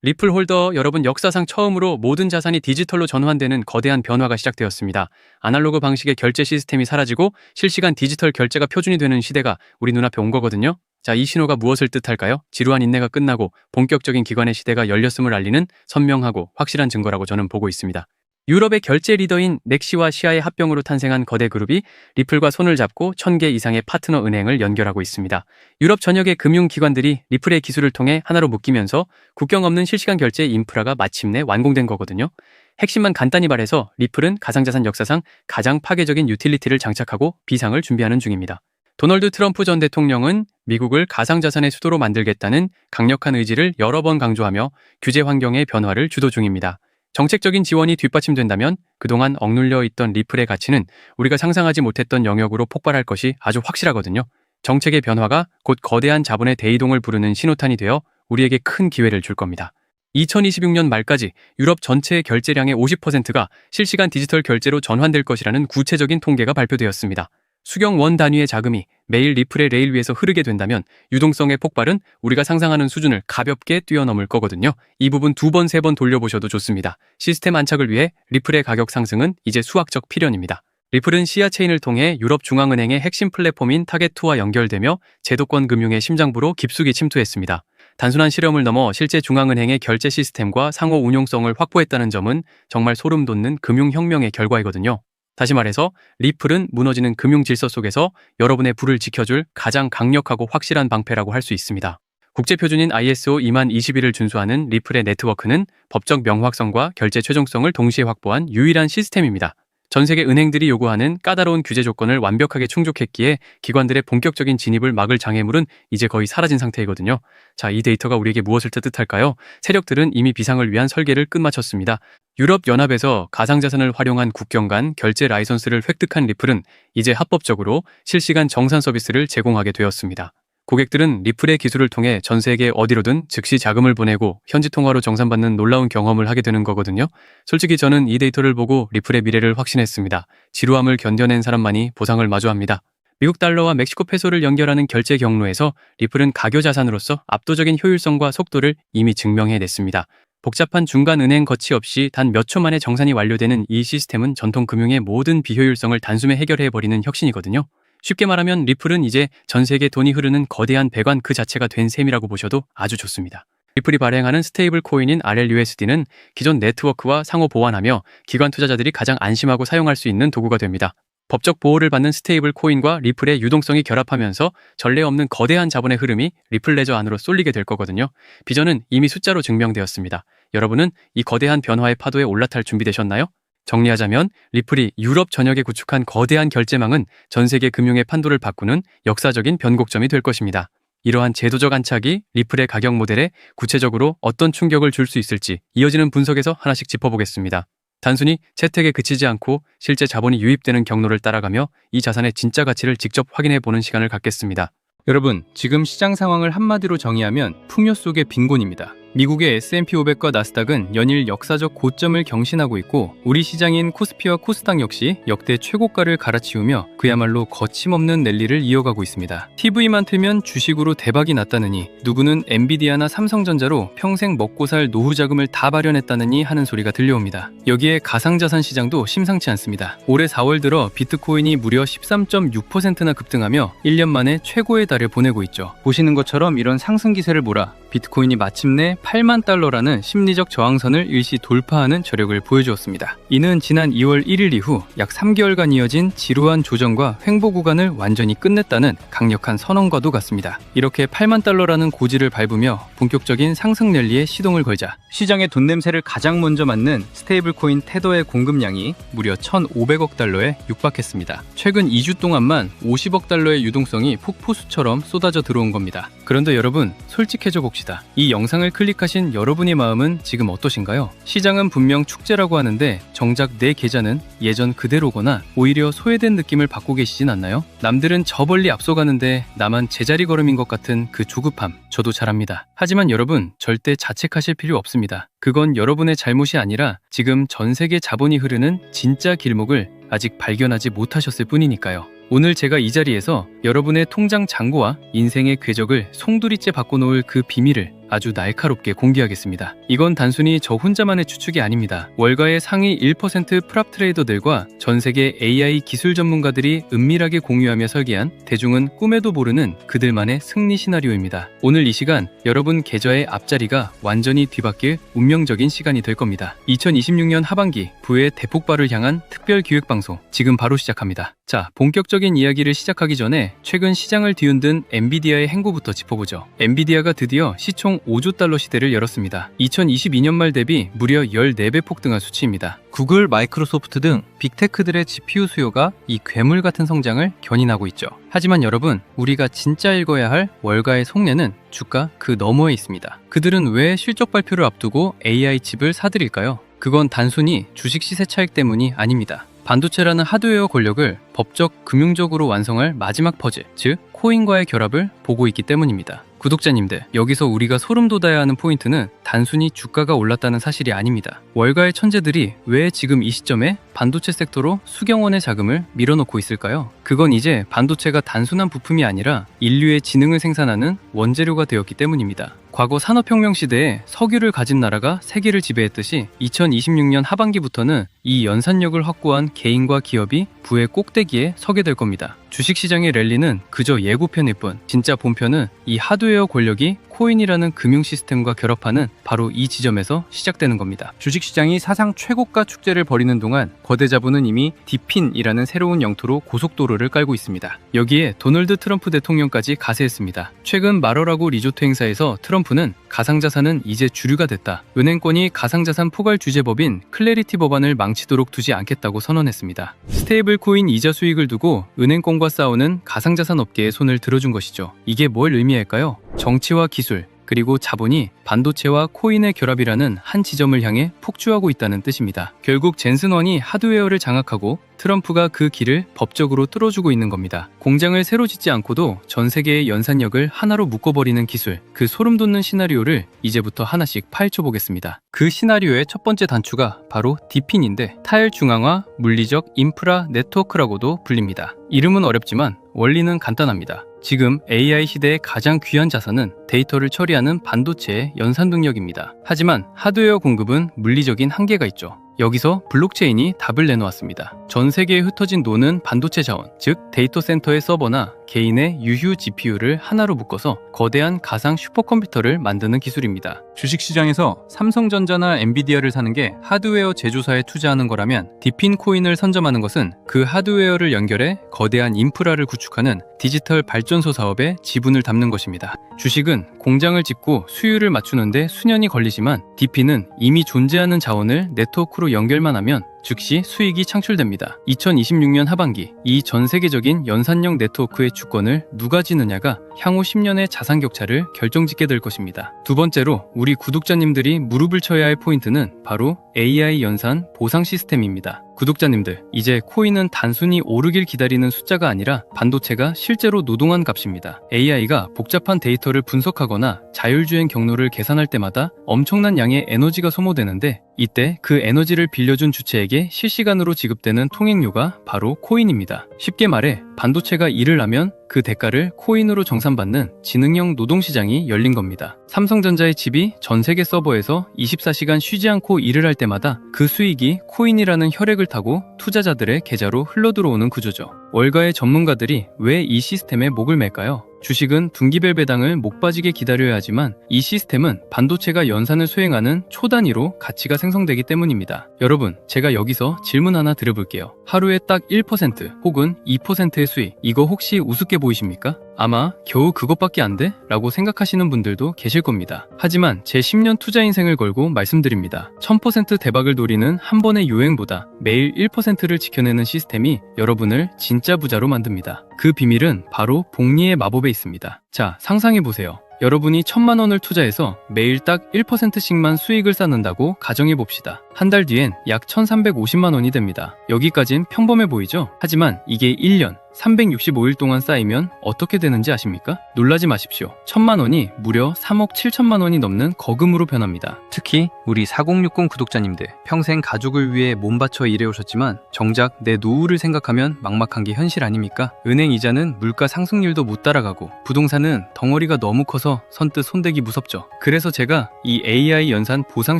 리플 홀더 여러분, 역사상 처음으로 모든 자산이 디지털로 전환되는 거대한 변화가 시작되었습니다. 아날로그 방식의 결제 시스템이 사라지고 실시간 디지털 결제가 표준이 되는 시대가 우리 눈앞에 온 거거든요. 자, 이 신호가 무엇을 뜻할까요? 지루한 인내가 끝나고 본격적인 기관의 시대가 열렸음을 알리는 선명하고 확실한 증거라고 저는 보고 있습니다. 유럽의 결제 리더인 넥시와 시아의 합병으로 탄생한 거대 그룹이 리플과 손을 잡고 1000개 이상의 파트너 은행을 연결하고 있습니다. 유럽 전역의 금융기관들이 리플의 기술을 통해 하나로 묶이면서 국경 없는 실시간 결제 인프라가 마침내 완공된 거거든요. 핵심만 간단히 말해서 리플은 가상자산 역사상 가장 파괴적인 유틸리티를 장착하고 비상을 준비하는 중입니다. 도널드 트럼프 전 대통령은 미국을 가상자산의 수도로 만들겠다는 강력한 의지를 여러 번 강조하며 규제 환경의 변화를 주도 중입니다. 정책적인 지원이 뒷받침된다면 그동안 억눌려 있던 리플의 가치는 우리가 상상하지 못했던 영역으로 폭발할 것이 아주 확실하거든요. 정책의 변화가 곧 거대한 자본의 대이동을 부르는 신호탄이 되어 우리에게 큰 기회를 줄 겁니다. 2026년 말까지 유럽 전체의 결제량의 50%가 실시간 디지털 결제로 전환될 것이라는 구체적인 통계가 발표되었습니다. 수경 원 단위의 자금이 매일 리플의 레일 위에서 흐르게 된다면 유동성의 폭발은 우리가 상상하는 수준을 가볍게 뛰어넘을 거거든요. 이 부분 2번, 3번 돌려보셔도 좋습니다. 시스템 안착을 위해 리플의 가격 상승은 이제 수학적 필연입니다. 리플은 시아 체인을 통해 유럽 중앙은행의 핵심 플랫폼인 타겟2와 연결되며 제도권 금융의 심장부로 깊숙이 침투했습니다. 단순한 실험을 넘어 실제 중앙은행의 결제 시스템과 상호 운용성을 확보했다는 점은 정말 소름 돋는 금융혁명의 결과이거든요. 다시 말해서 리플은 무너지는 금융 질서 속에서 여러분의 부를 지켜줄 가장 강력하고 확실한 방패라고 할 수 있습니다. 국제표준인 ISO 20021을 준수하는 리플의 네트워크는 법적 명확성과 결제 최종성을 동시에 확보한 유일한 시스템입니다. 전 세계 은행들이 요구하는 까다로운 규제 조건을 완벽하게 충족했기에 기관들의 본격적인 진입을 막을 장애물은 이제 거의 사라진 상태이거든요. 자, 이 데이터가 우리에게 무엇을 뜻할까요? 세력들은 이미 비상을 위한 설계를 끝마쳤습니다. 유럽연합에서 가상자산을 활용한 국경 간 결제 라이선스를 획득한 리플은 이제 합법적으로 실시간 정산 서비스를 제공하게 되었습니다. 고객들은 리플의 기술을 통해 전 세계 어디로든 즉시 자금을 보내고 현지 통화로 정산받는 놀라운 경험을 하게 되는 거거든요. 솔직히 저는 이 데이터를 보고 리플의 미래를 확신했습니다. 지루함을 견뎌낸 사람만이 보상을 마주합니다. 미국 달러와 멕시코 페소를 연결하는 결제 경로에서 리플은 가교 자산으로서 압도적인 효율성과 속도를 이미 증명해냈습니다. 복잡한 중간 은행 거치 없이 단 몇 초 만에 정산이 완료되는 이 시스템은 전통 금융의 모든 비효율성을 단숨에 해결해버리는 혁신이거든요. 쉽게 말하면 리플은 이제 전 세계 돈이 흐르는 거대한 배관 그 자체가 된 셈이라고 보셔도 아주 좋습니다. 리플이 발행하는 스테이블 코인인 RLUSD는 기존 네트워크와 상호 보완하며 기관 투자자들이 가장 안심하고 사용할 수 있는 도구가 됩니다. 법적 보호를 받는 스테이블 코인과 리플의 유동성이 결합하면서 전례 없는 거대한 자본의 흐름이 리플 레저 안으로 쏠리게 될 거거든요. 비전은 이미 숫자로 증명되었습니다. 여러분은 이 거대한 변화의 파도에 올라탈 준비되셨나요? 정리하자면 리플이 유럽 전역에 구축한 거대한 결제망은 전 세계 금융의 판도를 바꾸는 역사적인 변곡점이 될 것입니다. 이러한 제도적 안착이 리플의 가격 모델에 구체적으로 어떤 충격을 줄 수 있을지 이어지는 분석에서 하나씩 짚어보겠습니다. 단순히 채택에 그치지 않고 실제 자본이 유입되는 경로를 따라가며 이 자산의 진짜 가치를 직접 확인해보는 시간을 갖겠습니다. 여러분, 지금 시장 상황을 한마디로 정의하면 풍요 속의 빈곤입니다. 미국의 S&P 500과 나스닥은 연일 역사적 고점을 경신하고 있고 우리 시장인 코스피와 코스닥 역시 역대 최고가를 갈아치우며 그야말로 거침없는 랠리를 이어가고 있습니다. TV만 틀면 주식으로 대박이 났다느니 누구는 엔비디아나 삼성전자로 평생 먹고 살 노후 자금을 다 마련했다느니 하는 소리가 들려옵니다. 여기에 가상자산 시장도 심상치 않습니다. 올해 4월 들어 비트코인이 무려 13.6%나 급등하며 1년 만에 최고의 달을 보내고 있죠. 보시는 것처럼 이런 상승 기세를 몰아 비트코인이 마침내 8만 달러라는 심리적 저항선을 일시 돌파하는 저력을 보여주었습니다. 이는 지난 2월 1일 이후 약 3개월간 이어진 지루한 조정과 횡보 구간을 완전히 끝냈다는 강력한 선언과도 같습니다. 이렇게 8만 달러라는 고지를 밟으며 본격적인 상승 랠리에 시동을 걸자 시장의 돈 냄새를 가장 먼저 맡는 스테이블 코인 테더의 공급량이 무려 1,500억 달러에 육박했습니다. 최근 2주 동안만 50억 달러의 유동성이 폭포수처럼 쏟아져 들어온 겁니다. 그런데 여러분, 솔직해져 봅시다. 이 영상을 클릭하신 여러분의 마음은 지금 어떠신가요? 시장은 분명 축제라고 하는데 정작 내 계좌는 예전 그대로거나 오히려 소외된 느낌을 받고 계시진 않나요? 남들은 저 멀리 앞서가는데 나만 제자리 걸음인 것 같은 그 조급함, 저도 잘 압니다. 하지만 여러분, 절대 자책하실 필요 없습니다. 그건 여러분의 잘못이 아니라 지금 전 세계 자본이 흐르는 진짜 길목을 아직 발견하지 못하셨을 뿐이니까요. 오늘 제가 이 자리에서 여러분의 통장 잔고와 인생의 궤적을 송두리째 바꿔놓을 그 비밀을 아주 날카롭게 공개하겠습니다. 이건 단순히 저 혼자만의 추측이 아닙니다. 월가의 상위 1% 프랍 트레이더들과 전 세계 AI 기술 전문가들이 은밀하게 공유하며 설계한 대중은 꿈에도 모르는 그들만의 승리 시나리오입니다. 오늘 이 시간 여러분 계좌의 앞자리가 완전히 뒤바뀔 운명적인 시간이 될 겁니다. 2026년 하반기 부의 대폭발을 향한 특별 기획방송 지금 바로 시작합니다. 자, 본격적인 이야기를 시작하기 전에 최근 시장을 뒤흔든 엔비디아의 행보부터 짚어보죠. 엔비디아가 드디어 시총 5조 달러 시대를 열었습니다. 2022년 말 대비 무려 14배 폭등한 수치입니다. 구글, 마이크로소프트 등 빅테크들의 GPU 수요가 이 괴물 같은 성장을 견인하고 있죠. 하지만 여러분, 우리가 진짜 읽어야 할 월가의 속내는 주가 그 너머에 있습니다. 그들은 왜 실적 발표를 앞두고 AI 칩을 사들일까요? 그건 단순히 주식 시세 차익 때문이 아닙니다. 반도체라는 하드웨어 권력을 법적, 금융적으로 완성할 마지막 퍼즐, 즉 코인과의 결합을 보고 있기 때문입니다. 구독자님들, 여기서 우리가 소름 돋아야 하는 포인트는 단순히 주가가 올랐다는 사실이 아닙니다. 월가의 천재들이 왜 지금 이 시점에 반도체 섹터로 수경원의 자금을 밀어넣고 있을까요? 그건 이제 반도체가 단순한 부품이 아니라 인류의 지능을 생산하는 원재료가 되었기 때문입니다. 과거 산업혁명 시대에 석유를 가진 나라가 세계를 지배했듯이 2026년 하반기부터는 이 연산력을 확보한 개인과 기업이 부의 꼭대기에 서게 될 겁니다. 주식시장의 랠리는 그저 예고편일 뿐, 진짜 본편은 이 하드웨어 권력이 코인이라는 금융 시스템과 결합하는 바로 이 지점에서 시작되는 겁니다. 주식시장이 사상 최고가 축제를 벌이는 동안 거대 자본은 이미 디핀이라는 새로운 영토로 고속도로를 깔고 있습니다. 여기에 도널드 트럼프 대통령까지 가세했습니다. 최근 마러라고 리조트 행사에서 트럼프는 가상자산은 이제 주류가 됐다. 은행권이 가상자산 포괄 규제법인 클래리티 법안을 망치도록 두지 않겠다고 선언했습니다. 스테이블 코인 이자 수익을 두고 은행권과 싸우는 가상자산 업계에 손을 들어준 것이죠. 이게 뭘 의미할까요? 정치와 기술, 그리고 자본이 반도체와 코인의 결합이라는 한 지점을 향해 폭주하고 있다는 뜻입니다. 결국 젠슨1이 하드웨어를 장악하고 트럼프가 그 길을 법적으로 뚫어주고 있는 겁니다. 공장을 새로 짓지 않고도 전 세계의 연산력을 하나로 묶어버리는 기술, 그 소름 돋는 시나리오를 이제부터 하나씩 파헤쳐 보겠습니다. 그 시나리오의 첫 번째 단추가 바로 디핀인데 타일 중앙화 물리적 인프라 네트워크라고도 불립니다. 이름은 어렵지만 원리는 간단합니다. 지금 AI 시대의 가장 귀한 자산은 데이터를 처리하는 반도체의 연산 능력입니다. 하지만 하드웨어 공급은 물리적인 한계가 있죠. 여기서 블록체인이 답을 내놓았습니다. 전 세계에 흩어진 노는 반도체 자원, 즉 데이터 센터의 서버나 개인의 유휴 GPU를 하나로 묶어서 거대한 가상 슈퍼컴퓨터를 만드는 기술입니다. 주식시장에서 삼성전자나 엔비디아를 사는 게 하드웨어 제조사에 투자하는 거라면 디핀 코인을 선점하는 것은 그 하드웨어를 연결해 거대한 인프라를 구축하는 디지털 발전소 사업에 지분을 담는 것입니다. 주식은 공장을 짓고 수율을 맞추는데 수년이 걸리지만 디핀은 이미 존재하는 자원을 네트워크로 연결만 하면 즉시 수익이 창출됩니다. 2026년 하반기 이 전 세계적인 연산력 네트워크의 주권을 누가 지느냐가 향후 10년의 자산 격차를 결정짓게 될 것입니다. 두 번째로 우리 구독자님들이 무릎을 쳐야 할 포인트는 바로 AI 연산 보상 시스템입니다. 구독자님들, 이제 코인은 단순히 오르길 기다리는 숫자가 아니라 반도체가 실제로 노동한 값입니다. AI가 복잡한 데이터를 분석하거나 자율주행 경로를 계산할 때마다 엄청난 양의 에너지가 소모되는데 이때 그 에너지를 빌려준 주체에게 실시간으로 지급되는 통행료가 바로 코인입니다. 쉽게 말해 반도체가 일을 하면 그 대가를 코인으로 정산받는 지능형 노동시장이 열린 겁니다. 삼성전자의 칩이 전 세계 서버에서 24시간 쉬지 않고 일을 할 때마다 그 수익이 코인이라는 혈액을 타고 투자자들의 계좌로 흘러들어오는 구조죠. 월가의 전문가들이 왜 이 시스템에 목을 맬까요? 주식은 분기별 배당을 목 빠지게 기다려야 하지만 이 시스템은 반도체가 연산을 수행하는 초단위로 가치가 생성되기 때문입니다. 여러분, 제가 여기서 질문 하나 드려볼게요. 하루에 딱 1% 혹은 2%의 수익, 이거 혹시 우습게 보이십니까? 아마 겨우 그것밖에 안 돼? 라고 생각하시는 분들도 계실 겁니다. 하지만 제 10년 투자 인생을 걸고 말씀드립니다. 1000% 대박을 노리는 한 번의 유행보다 매일 1%를 지켜내는 시스템이 여러분을 진짜 부자로 만듭니다. 그 비밀은 바로 복리의 마법에 있습니다. 자, 상상해보세요. 여러분이 1000만 원을 투자해서 매일 딱 1%씩만 수익을 쌓는다고 가정해봅시다. 한 달 뒤엔 약 1350만 원이 됩니다. 여기까진 평범해 보이죠? 하지만 이게 1년, 365일 동안 쌓이면 어떻게 되는지 아십니까? 놀라지 마십시오. 1,000만 원이 무려 3억 7천만 원이 넘는 거금으로 변합니다. 특히 우리 4060 구독자님들, 평생 가족을 위해 몸 바쳐 일해오셨지만 정작 내 노후를 생각하면 막막한 게 현실 아닙니까? 은행 이자는 물가 상승률도 못 따라가고 부동산은 덩어리가 너무 커서 선뜻 손대기 무섭죠. 그래서 제가 이 AI 연산 보상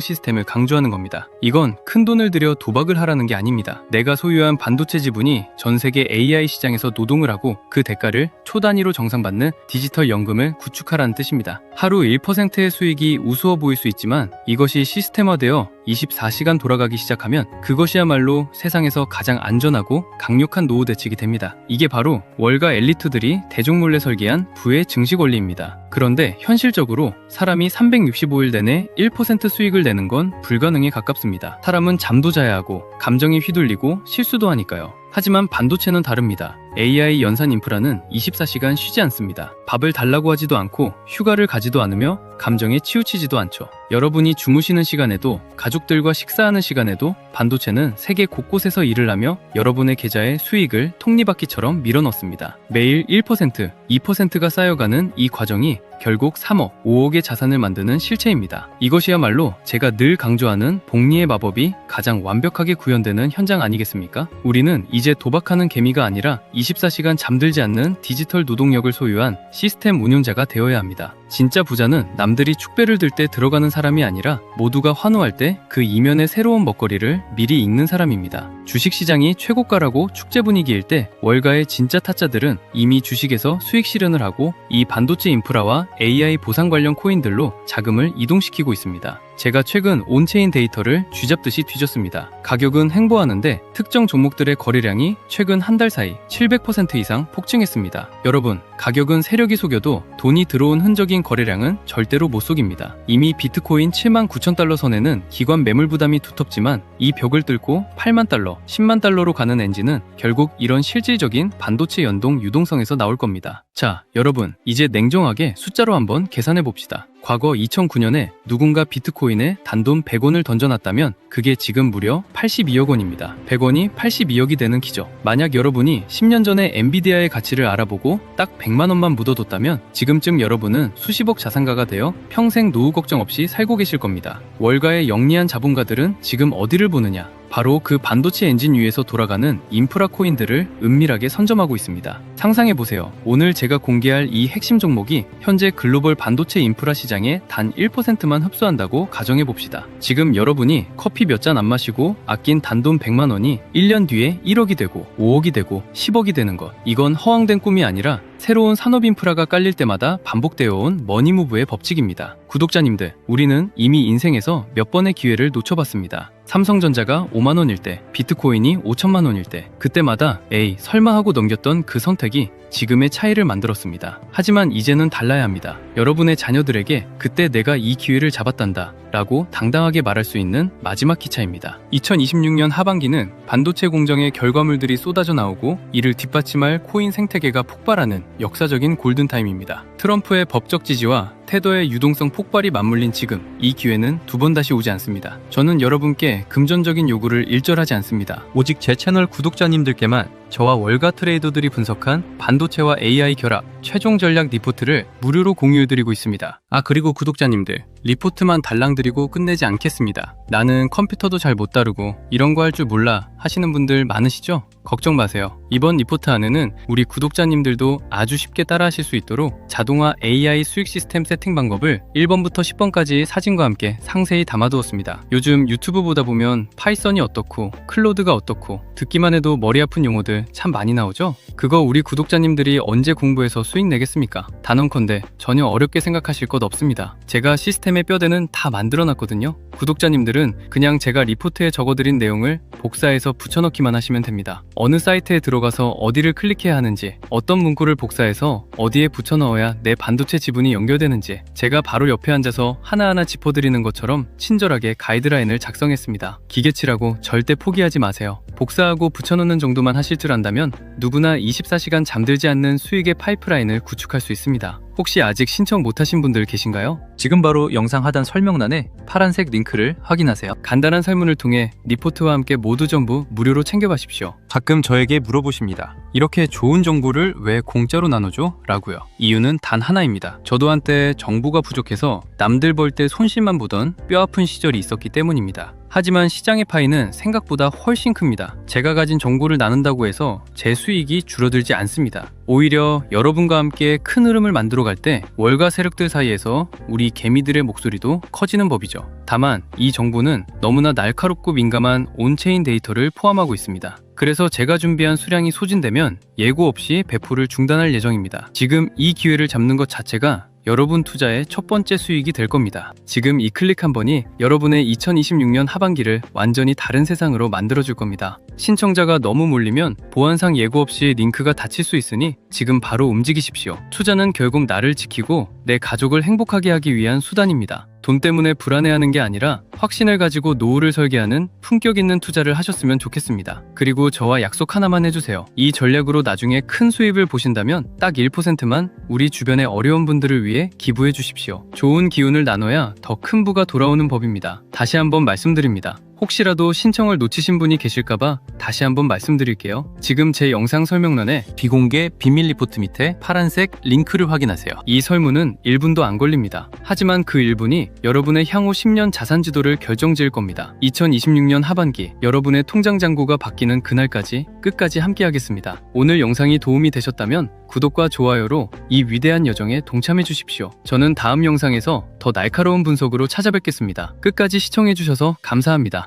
시스템을 강조하는 겁니다. 이건 큰돈을 들여 도박을 하라는 게 아닙니다. 내가 소유한 반도체 지분이 전 세계 AI 시장에서 노동을 하고 그 대가를 초 단위로 정산받는 디지털 연금을 구축하라는 뜻입니다. 하루 1%의 수익이 우스워 보일 수 있지만 이것이 시스템화되어 24시간 돌아가기 시작하면 그것이야말로 세상에서 가장 안전하고 강력한 노후 대책이 됩니다. 이게 바로 월가 엘리트들이 대중몰래 설계한 부의 증식 원리입니다. 그런데 현실적으로 사람이 365일 내내 1% 수익을 내는 건 불가능에 가깝습니다. 사람은 잠도 자야 하고 감정이 휘둘리고 실수도 하니까요. 하지만 반도체는 다릅니다. AI 연산 인프라는 24시간 쉬지 않습니다. 밥을 달라고 하지도 않고 휴가를 가지도 않으며 감정에 치우치지도 않죠. 여러분이 주무시는 시간에도 가족들과 식사하는 시간에도 반도체는 세계 곳곳에서 일을 하며 여러분의 계좌에 수익을 톱니바퀴처럼 밀어넣습니다. 매일 1%, 2%가 쌓여가는 이 과정이 결국 3억, 5억의 자산을 만드는 실체입니다. 이것이야말로 제가 늘 강조하는 복리의 마법이 가장 완벽하게 구현되는 현장 아니겠습니까? 우리는 이제 도박하는 개미가 아니라 24시간 잠들지 않는 디지털 노동력을 소유한 시스템 운용자가 되어야 합니다. 진짜 부자는 남들이 축배를 들 때 들어가는 사람이 아니라 모두가 환호할 때 그 이면의 새로운 먹거리를 미리 읽는 사람입니다. 주식시장이 최고가라고 축제 분위기일 때 월가의 진짜 타짜들은 이미 주식에서 수익 실현을 하고 이 반도체 인프라와 AI 보상 관련 코인들로 자금을 이동시키고 있습니다. 제가 최근 온체인 데이터를 쥐잡듯이 뒤졌습니다. 가격은 횡보하는데 특정 종목들의 거래량이 최근 한 달 사이 700% 이상 폭증했습니다. 여러분, 가격은 세력이 속여도 돈이 들어온 흔적인 거래량은 절대로 못 속입니다. 이미 비트코인 79,000달러 선에는 기관 매물 부담이 두텁지만 이 벽을 뚫고 8만 달러, 10만 달러로 가는 엔진은 결국 이런 실질적인 반도체 연동 유동성에서 나올 겁니다. 자, 여러분, 이제 냉정하게 숫자로 한번 계산해 봅시다. 과거 2009년에 누군가 비트코인에 단돈 100원을 던져놨다면 그게 지금 무려 82억 원입니다. 100원이 82억이 되는 기적. 만약 여러분이 10년 전에 엔비디아의 가치를 알아보고 딱 100만 원만 묻어뒀다면 지금쯤 여러분은 수십억 자산가가 되어 평생 노후 걱정 없이 살고 계실 겁니다. 월가의 영리한 자본가들은 지금 어디를 보느냐? 바로 그 반도체 엔진 위에서 돌아가는 인프라 코인들을 은밀하게 선점하고 있습니다. 상상해보세요. 오늘 제가 공개할 이 핵심 종목이 현재 글로벌 반도체 인프라 시장의 단 1%만 흡수한다고 가정해봅시다. 지금 여러분이 커피 몇 잔 안 마시고 아낀 단돈 100만 원이 1년 뒤에 1억이 되고 5억이 되고 10억이 되는 것. 이건 허황된 꿈이 아니라 새로운 산업 인프라가 깔릴 때마다 반복되어 온 머니무브의 법칙입니다. 구독자님들, 우리는 이미 인생에서 몇 번의 기회를 놓쳐봤습니다. 삼성전자가 5만 원일 때, 비트코인이 5천만 원일 때, 그때마다 에이 설마 하고 넘겼던 그 선택이 지금의 차이를 만들었습니다. 하지만 이제는 달라야 합니다. 여러분의 자녀들에게 그때 내가 이 기회를 잡았단다 라고 당당하게 말할 수 있는 마지막 기차입니다. 2026년 하반기는 반도체 공정의 결과물들이 쏟아져 나오고 이를 뒷받침할 코인 생태계가 폭발하는 역사적인 골든타임입니다. 트럼프의 법적 지지와 테더의 유동성 폭발이 맞물린 지금, 이 기회는 두 번 다시 오지 않습니다. 저는 여러분께 금전적인 요구를 일절하지 않습니다. 오직 제 채널 구독자님들께만 저와 월가 트레이더들이 분석한 반도체와 AI 결합 최종 전략 리포트를 무료로 공유해드리고 있습니다. 아, 그리고 구독자님들, 리포트만 달랑드리고 끝내지 않겠습니다. 나는 컴퓨터도 잘 못 다루고 이런 거 할 줄 몰라 하시는 분들 많으시죠? 걱정 마세요. 이번 리포트 안에는 우리 구독자님들도 아주 쉽게 따라하실 수 있도록 자동화 AI 수익 시스템 세팅 방법을 1번부터 10번까지 사진과 함께 상세히 담아두었습니다. 요즘 유튜브 보다 보면 파이썬이 어떻고 클로드가 어떻고 듣기만 해도 머리 아픈 용어들 참 많이 나오죠? 그거 우리 구독자님들이 언제 공부해서 수익 내겠습니까? 단언컨대 전혀 어렵게 생각하실 것 없습니다. 제가 시스템의 뼈대는 다 만들어놨거든요. 구독자님들은 그냥 제가 리포트에 적어드린 내용을 복사해서 붙여넣기만 하시면 됩니다. 어느 사이트에 들어가서 어디를 클릭해야 하는지, 어떤 문구를 복사해서 어디에 붙여넣어야 내 반도체 지분이 연결되는지 제가 바로 옆에 앉아서 하나하나 짚어드리는 것처럼 친절하게 가이드라인을 작성했습니다. 기계치라고 절대 포기하지 마세요. 복사하고 붙여넣는 정도만 하실 줄 안다면 누구나 24시간 잠들지 않는 수익의 파이프라인을 구축할 수 있습니다. 혹시 아직 신청 못하신 분들 계신가요? 지금 바로 영상 하단 설명란에 파란색 링크를 확인하세요. 간단한 설문을 통해 리포트와 함께 모두 전부 무료로 챙겨가십시오. 가끔 저에게 물어보십니다. 이렇게 좋은 정보를 왜 공짜로 나눠줘? 라고요. 이유는 단 하나입니다. 저도 한때 정보가 부족해서 남들 벌 때 손실만 보던 뼈아픈 시절이 있었기 때문입니다. 하지만 시장의 파이는 생각보다 훨씬 큽니다. 제가 가진 정보를 나눈다고 해서 제 수익이 줄어들지 않습니다. 오히려 여러분과 함께 큰 흐름을 만들어 갈 때 월가 세력들 사이에서 우리 개미들의 목소리도 커지는 법이죠. 다만 이 정보는 너무나 날카롭고 민감한 온체인 데이터를 포함하고 있습니다. 그래서 제가 준비한 수량이 소진되면 예고 없이 배포를 중단할 예정입니다. 지금 이 기회를 잡는 것 자체가 여러분 투자의 첫 번째 수익이 될 겁니다. 지금 이 클릭 한 번이 여러분의 2026년 하반기를 완전히 다른 세상으로 만들어줄 겁니다. 신청자가 너무 몰리면 보안상 예고 없이 링크가 닫힐 수 있으니 지금 바로 움직이십시오. 투자는 결국 나를 지키고 내 가족을 행복하게 하기 위한 수단입니다. 돈 때문에 불안해하는 게 아니라 확신을 가지고 노후를 설계하는 품격 있는 투자를 하셨으면 좋겠습니다. 그리고 저와 약속 하나만 해주세요. 이 전략으로 나중에 큰 수입을 보신다면 딱 1%만 우리 주변의 어려운 분들을 위해 기부해 주십시오. 좋은 기운을 나눠야 더 큰 부가 돌아오는 법입니다. 다시 한번 말씀드립니다. 혹시라도 신청을 놓치신 분이 계실까봐 다시 한번 말씀드릴게요. 지금 제 영상 설명란에 비공개 비밀 리포트 밑에 파란색 링크를 확인하세요. 이 설문은 1분도 안 걸립니다. 하지만 그 1분이 여러분의 향후 10년 자산 지도를 결정지을 겁니다. 2026년 하반기 여러분의 통장 잔고가 바뀌는 그날까지 끝까지 함께하겠습니다. 오늘 영상이 도움이 되셨다면 구독과 좋아요로 이 위대한 여정에 동참해 주십시오. 저는 다음 영상에서 더 날카로운 분석으로 찾아뵙겠습니다. 끝까지 시청해 주셔서 감사합니다.